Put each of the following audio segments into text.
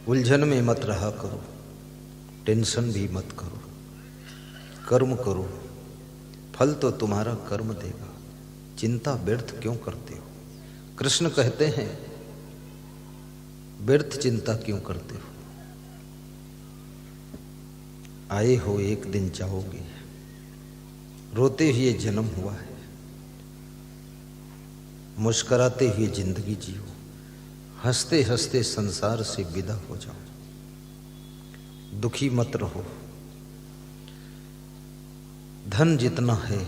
उलझन में मत रहा करो, टेंशन भी मत करो, कर्म करो, फल तो तुम्हारा कर्म देगा, चिंता व्यर्थ क्यों करते हो। कृष्ण कहते हैं व्यर्थ चिंता क्यों करते हो, आए हो एक दिन जाओगे, रोते हुए जन्म हुआ है, मुस्कुराते हुए जिंदगी जियो, हंसते हंसते संसार से विदा हो जाओ, दुखी मत रहो। धन जितना है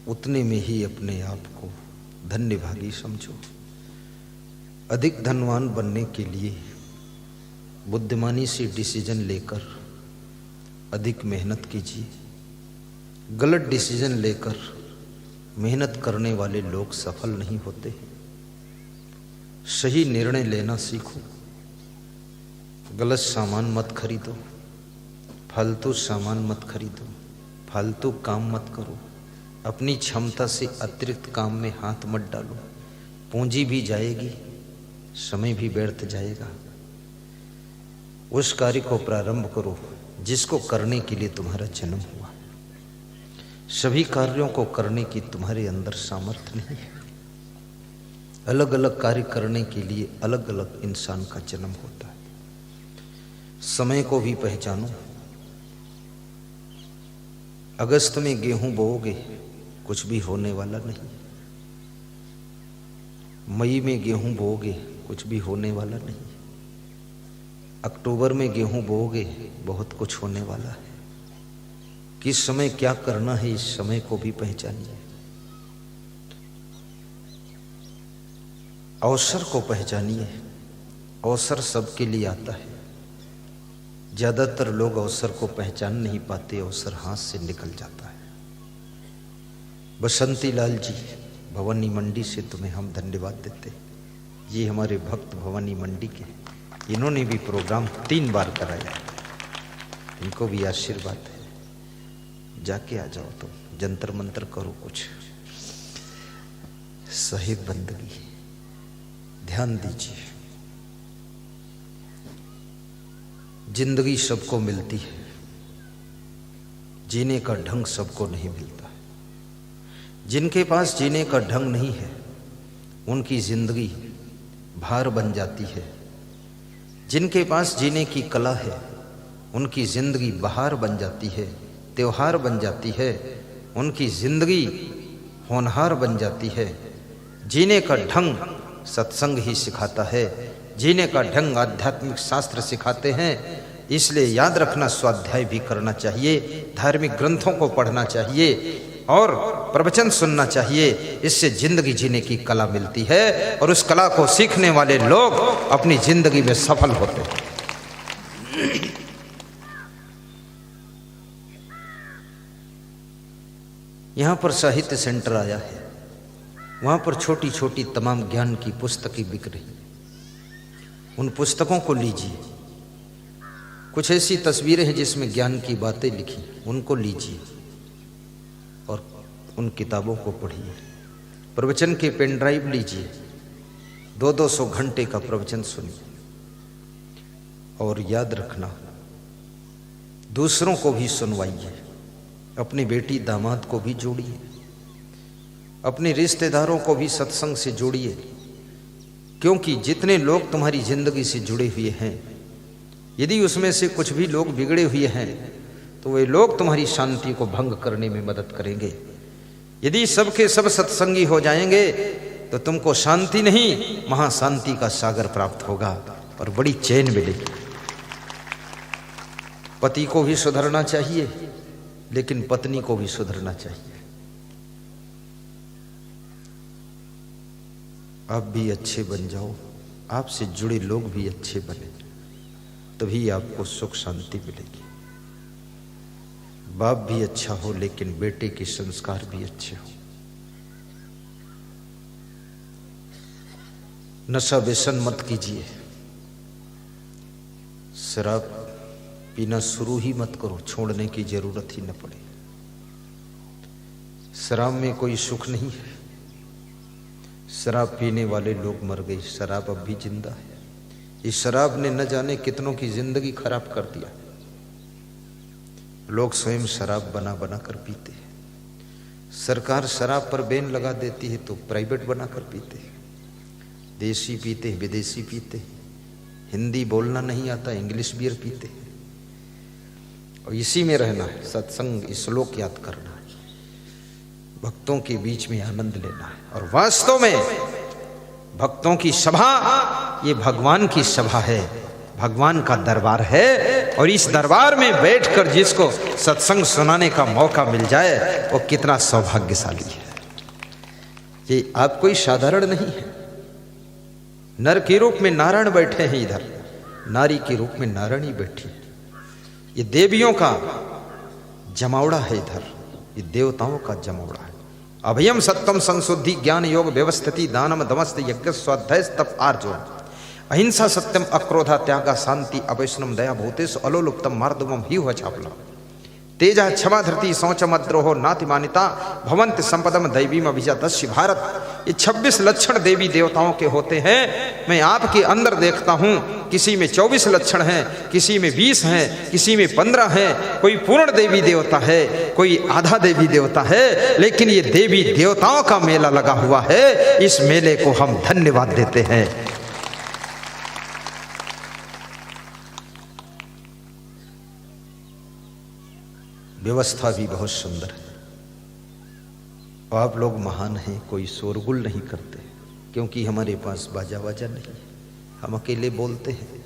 उतने में ही अपने आप को धन्यभागी समझो। अधिक धनवान बनने के लिए बुद्धिमानी से डिसीजन लेकर अधिक मेहनत कीजिए। गलत डिसीजन लेकर मेहनत करने वाले लोग सफल नहीं होते। सही निर्णय लेना सीखो। गलत सामान मत खरीदो, फालतू सामान मत खरीदो, फालतू काम मत करो, अपनी क्षमता से अतिरिक्त काम में हाथ मत डालो। पूंजी भी जाएगी, समय भी व्यर्थ जाएगा। उस कार्य को प्रारंभ करो जिसको करने के लिए तुम्हारा जन्म हुआ। सभी कार्यों को करने की तुम्हारे अंदर सामर्थ्य नहीं है। अलग अलग कार्य करने के लिए अलग अलग इंसान का जन्म होता है। समय को भी पहचानो। अगस्त में गेहूं बोओगे, कुछ भी होने वाला नहीं। मई में गेहूं बोओगे, कुछ भी होने वाला नहीं। अक्टूबर में गेहूं बोओगे, बहुत कुछ होने वाला है। किस समय क्या करना है, इस समय को भी पहचानिए। अवसर को पहचानिए। अवसर सबके लिए आता है। ज्यादातर लोग अवसर को पहचान नहीं पाते, अवसर हाथ से निकल जाता है। बसंती लाल जी भवानी मंडी से तुम्हें हम धन्यवाद देते। ये हमारे भक्त भवानी मंडी के, इन्होंने भी प्रोग्राम 3 बार कराया, इनको भी आशीर्वाद है। जाके आ जाओ, तुम जंतर मंतर करो, कुछ सही बंदगी, ध्यान दीजिए। जिंदगी सबको मिलती है, जीने का ढंग सबको नहीं मिलता है। जिनके पास जीने का ढंग नहीं है उनकी जिंदगी भार बन जाती है। जिनके पास जीने की कला है उनकी जिंदगी बहार बन जाती है, त्योहार बन जाती है। उनकी जिंदगी होनहार बन जाती है। जीने का ढंग सत्संग ही सिखाता है, जीने का ढंग आध्यात्मिक शास्त्र सिखाते हैं। इसलिए याद रखना, स्वाध्याय भी करना चाहिए, धार्मिक ग्रंथों को पढ़ना चाहिए और प्रवचन सुनना चाहिए। इससे जिंदगी जीने की कला मिलती है और उस कला को सीखने वाले लोग अपनी जिंदगी में सफल होते हैं। यहां पर साहित्य सेंटर आया है, वहां पर छोटी छोटी तमाम ज्ञान की पुस्तकें बिक रही। उन पुस्तकों को लीजिए। कुछ ऐसी तस्वीरें हैं जिसमें ज्ञान की बातें लिखी, उनको लीजिए और उन किताबों को पढ़िए। प्रवचन के पेन ड्राइव लीजिए, 200-200 घंटे का प्रवचन सुनिए। और याद रखना, दूसरों को भी सुनवाइए। अपनी बेटी दामाद को भी जोड़िए, अपने रिश्तेदारों को भी सत्संग से जोड़िए। क्योंकि जितने लोग तुम्हारी जिंदगी से जुड़े हुए हैं, यदि उसमें से कुछ भी लोग बिगड़े हुए हैं तो वे लोग तुम्हारी शांति को भंग करने में मदद करेंगे। यदि सबके सब सत्संगी हो जाएंगे तो तुमको शांति नहीं, महाशांति का सागर प्राप्त होगा और बड़ी चैन मिलेगी। पति को भी सुधरना चाहिए, लेकिन पत्नी को भी सुधरना चाहिए। आप भी अच्छे बन जाओ, आपसे जुड़े लोग भी अच्छे बने, तभी आपको सुख शांति मिलेगी। बाप भी अच्छा हो, लेकिन बेटे के संस्कार भी अच्छे हो। नशा व्यसन मत कीजिए। शराब पीना शुरू ही मत करो, छोड़ने की जरूरत ही न पड़े। शराब में कोई सुख नहीं है। शराब पीने वाले लोग मर गए, शराब अब भी जिंदा है। इस शराब ने न जाने कितनों की जिंदगी खराब कर दिया। लोग स्वयं शराब बना बना कर पीते हैं। सरकार शराब पर बैन लगा देती है तो प्राइवेट बना कर पीते हैं। देसी पीते हैं, विदेशी पीते हैं, हिंदी बोलना नहीं आता इंग्लिश बियर पीते हैं। और इसी में रहना है, सत्संग श्लोक याद करना है, भक्तों के बीच में आनंद लेना है। और वास्तव में भक्तों की सभा ये भगवान की सभा है, भगवान का दरबार है। और इस दरबार में बैठकर जिसको सत्संग सुनाने का मौका मिल जाए वो कितना सौभाग्यशाली है। ये आप कोई साधारण नहीं है। नर के रूप में नारायण बैठे हैं इधर, नारी के रूप में नारायणी बैठी है। ये देवियों का जमावड़ा है इधर, ये देवताओं का जमावड़ा है। अभयम सत्यम संशुद्धि ज्ञान योग व्यवस्थिति दानम दमस्त यज्ञ स्वाध्याय तप आर्जव अहिंसा सत्यम अक्रोधा त्यागा शांति अवैष्णम दया भूतेश अलोलुप्तम मार्दवम ही हुआ छापला तेजा क्षमा धृति शौचमद्रोहो नातिमानिता भवंत संपदम दैवीम अभिजातस्य भारत। ये 26 लक्षण देवी देवताओं के होते हैं। मैं आपके अंदर देखता हूं, किसी में 24 लक्षण हैं, किसी में 20 हैं, किसी में 15 हैं। कोई पूर्ण देवी देवता है, कोई आधा देवी देवता है, लेकिन ये देवी देवताओं का मेला लगा हुआ है। इस मेले को हम धन्यवाद देते हैं। व्यवस्था भी बहुत सुंदर है। और आप लोग महान हैं, कोई शोरगुल नहीं करते, क्योंकि हमारे पास बाजा वाजा नहीं। हम अकेले बोलते हैं,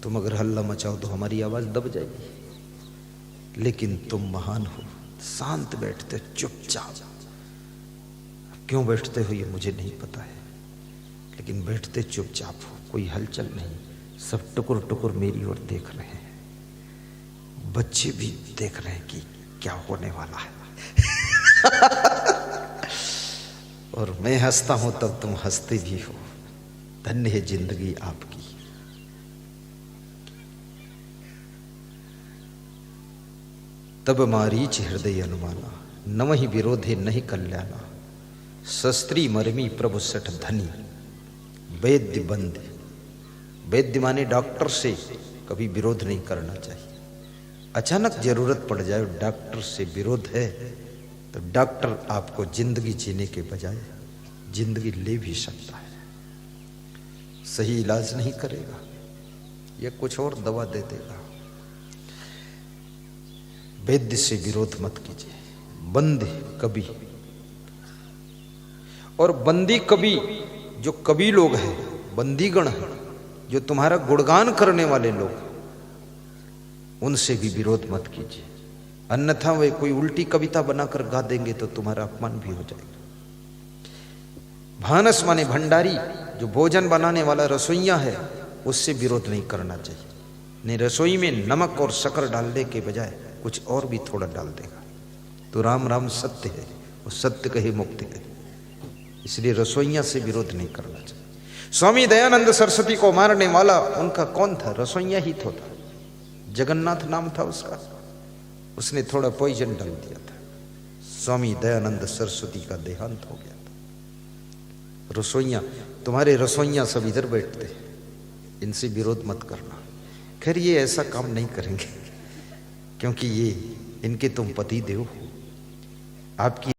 तुम अगर हल्ला मचाओ तो हमारी आवाज दब जाएगी। लेकिन तुम महान हो, शांत बैठते हो, चुपचाप। क्यों बैठते हो ये मुझे नहीं पता है, लेकिन बैठते चुपचाप हो, कोई हलचल नहीं। सब टुकुर टुकुर मेरी ओर देख रहे हैं, बच्चे भी देख रहे हैं कि क्या होने वाला है। और मैं हंसता हूं तब तुम हंसते भी हो। धन्य है जिंदगी आपकी। तब मारीच हृदय अनुमाना नवहि विरोधे नहीं कल्याणा शस्त्री मरमी प्रभु सठ धनी वैद्य बंद। वैद्य माने डॉक्टर से कभी विरोध नहीं करना चाहिए। अचानक जरूरत पड़ जाए, डॉक्टर से विरोध है, तो डॉक्टर आपको जिंदगी जीने के बजाय जिंदगी ले भी सकता है। सही इलाज नहीं करेगा, या कुछ और दवा दे देगा। वैद्य से विरोध मत कीजिए। बंदी कवि और बंदी कवि, जो कवि लोग हैं, बंदीगण है, जो तुम्हारा गुणगान करने वाले लोग, उनसे भी विरोध मत कीजिए। अन्यथा वे कोई उल्टी कविता बनाकर गा देंगे तो तुम्हारा अपमान भी हो जाएगा। भानस माने भंडारी, जो भोजन बनाने वाला रसोइया है, उससे विरोध नहीं करना चाहिए। नहीं, रसोई में नमक और शक्कर डालने के बजाय कुछ और भी थोड़ा डाल देगा तो राम राम सत्य है, वो सत्य कहे मुक्ति है। इसलिए रसोइया से विरोध नहीं करना चाहिए। स्वामी दयानंद सरस्वती को मारने वाला उनका कौन था? रसोइया ही तो था। जगन्नाथ नाम था उसका, उसने थोड़ा पॉइजन डाल दिया था। स्वामी दयानंद सरस्वती का देहांत हो गया था। रसोइया, तुम्हारे रसोइया सब इधर बैठते हैं, इनसे विरोध मत करना। खैर ये ऐसा काम नहीं करेंगे, क्योंकि ये इनके तुम पति देव हो। आपकी